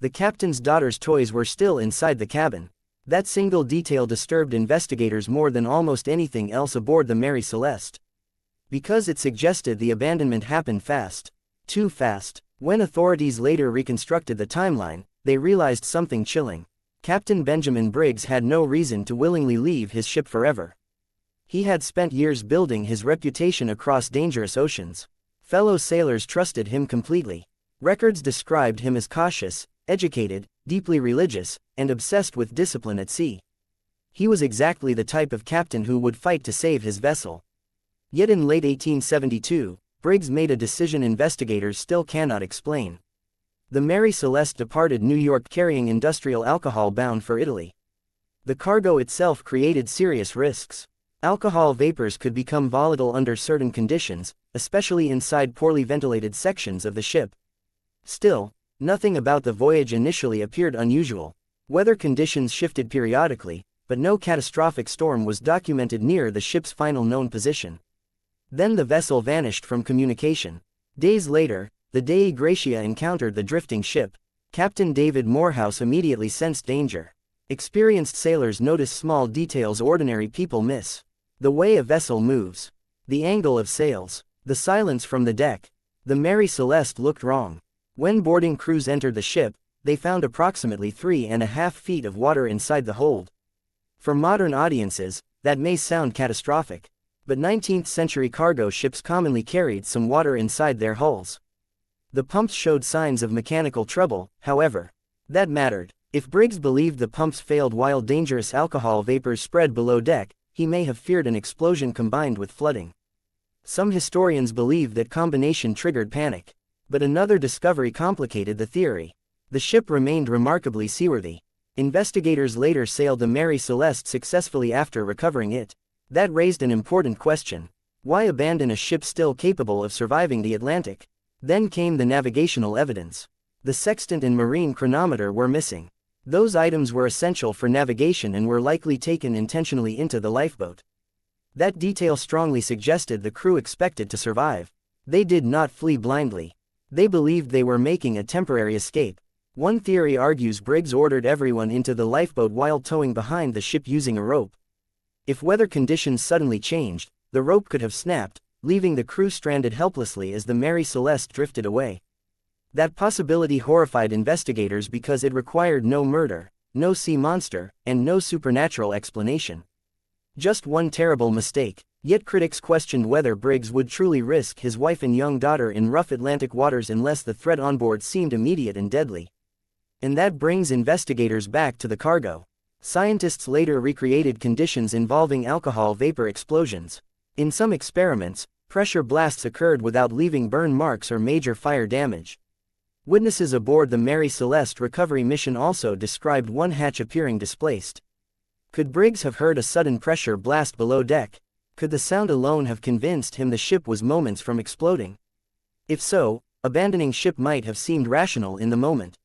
The captain's daughter's toys were still inside the cabin. That single detail disturbed investigators more than almost anything else aboard the Mary Celeste. Because it suggested the abandonment happened fast. Too fast. When authorities later reconstructed the timeline, they realized something chilling. Captain Benjamin Briggs had no reason to willingly leave his ship forever. He had spent years building his reputation across dangerous oceans. Fellow sailors trusted him completely. Records described him as cautious, educated, deeply religious, and obsessed with discipline at sea. He was exactly the type of captain who would fight to save his vessel. Yet in late 1872, Briggs made a decision investigators still cannot explain. The Mary Celeste departed New York carrying industrial alcohol bound for Italy. The cargo itself created serious risks. Alcohol vapors could become volatile under certain conditions, especially inside poorly ventilated sections of the ship. Still, nothing about the voyage initially appeared unusual. Weather conditions shifted periodically, but no catastrophic storm was documented near the ship's final known position. Then the vessel vanished from communication. Days later, the Dei Gratia encountered the drifting ship. Captain David Morehouse immediately sensed danger. Experienced sailors notice small details ordinary people miss. The way a vessel moves. The angle of sails. The silence from the deck. The Mary Celeste looked wrong. When boarding crews entered the ship, they found approximately 3.5 feet of water inside the hold. For modern audiences, that may sound catastrophic. But 19th-century cargo ships commonly carried some water inside their hulls. The pumps showed signs of mechanical trouble, however. That mattered. If Briggs believed the pumps failed while dangerous alcohol vapors spread below deck, he may have feared an explosion combined with flooding. Some historians believe that combination triggered panic. But another discovery complicated the theory. The ship remained remarkably seaworthy. Investigators later sailed the Mary Celeste successfully after recovering it. That raised an important question. Why abandon a ship still capable of surviving the Atlantic? Then came the navigational evidence. The sextant and marine chronometer were missing. Those items were essential for navigation and were likely taken intentionally into the lifeboat. That detail strongly suggested the crew expected to survive. They did not flee blindly. They believed they were making a temporary escape. One theory argues Briggs ordered everyone into the lifeboat while towing behind the ship using a rope. If weather conditions suddenly changed, the rope could have snapped, leaving the crew stranded helplessly as the Mary Celeste drifted away. That possibility horrified investigators because it required no murder, no sea monster, and no supernatural explanation. Just one terrible mistake. Yet critics questioned whether Briggs would truly risk his wife and young daughter in rough Atlantic waters unless the threat on board seemed immediate and deadly. And that brings investigators back to the cargo. Scientists later recreated conditions involving alcohol vapor explosions. In some experiments, pressure blasts occurred without leaving burn marks or major fire damage. Witnesses aboard the Mary Celeste recovery mission also described one hatch appearing displaced. Could Briggs have heard a sudden pressure blast below deck? Could the sound alone have convinced him the ship was moments from exploding? If so, abandoning ship might have seemed rational in the moment.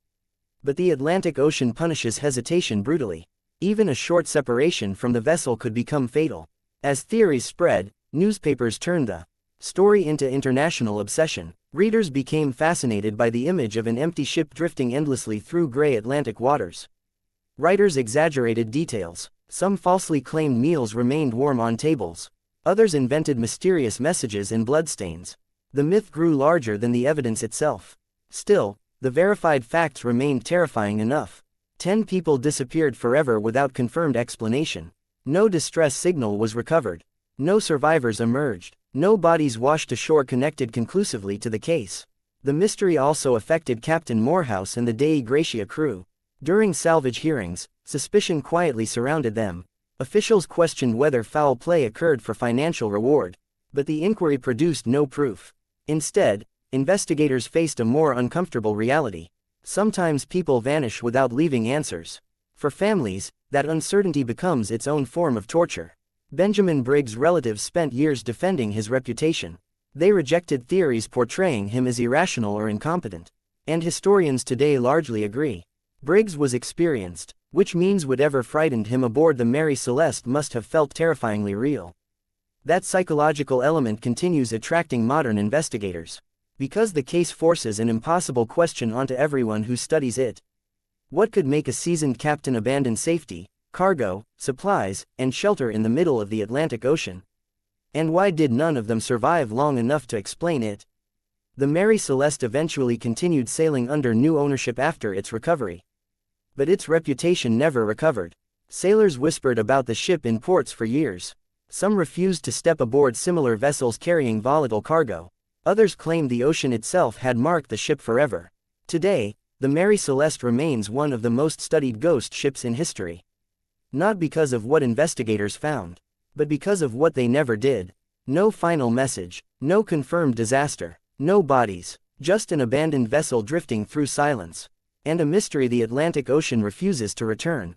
But the Atlantic Ocean punishes hesitation brutally. Even a short separation from the vessel could become fatal. As theories spread, newspapers turned the story into international obsession. Readers became fascinated by the image of an empty ship drifting endlessly through gray Atlantic waters. Writers exaggerated details. Some falsely claimed meals remained warm on tables. Others invented mysterious messages and bloodstains. The myth grew larger than the evidence itself. Still, the verified facts remained terrifying enough. 10 people disappeared forever without confirmed explanation. No distress signal was recovered. No survivors emerged. No bodies washed ashore connected conclusively to the case. The mystery also affected Captain Morehouse and the Dei Gratia crew. During salvage hearings, suspicion quietly surrounded them. Officials questioned whether foul play occurred for financial reward. But the inquiry produced no proof. Instead, investigators faced a more uncomfortable reality. Sometimes people vanish without leaving answers. For families, that uncertainty becomes its own form of torture. Benjamin Briggs' relatives spent years defending his reputation. They rejected theories portraying him as irrational or incompetent. And historians today largely agree. Briggs was experienced, which means whatever frightened him aboard the Mary Celeste must have felt terrifyingly real. That psychological element continues attracting modern investigators. Because the case forces an impossible question onto everyone who studies it. What could make a seasoned captain abandon safety, cargo, supplies, and shelter in the middle of the Atlantic Ocean? And why did none of them survive long enough to explain it? The Mary Celeste eventually continued sailing under new ownership after its recovery. But its reputation never recovered. Sailors whispered about the ship in ports for years. Some refused to step aboard similar vessels carrying volatile cargo. Others claimed the ocean itself had marked the ship forever. Today, the Mary Celeste remains one of the most studied ghost ships in history. Not because of what investigators found, but because of what they never did. No final message, no confirmed disaster, no bodies, just an abandoned vessel drifting through silence. And a mystery the Atlantic Ocean refuses to return.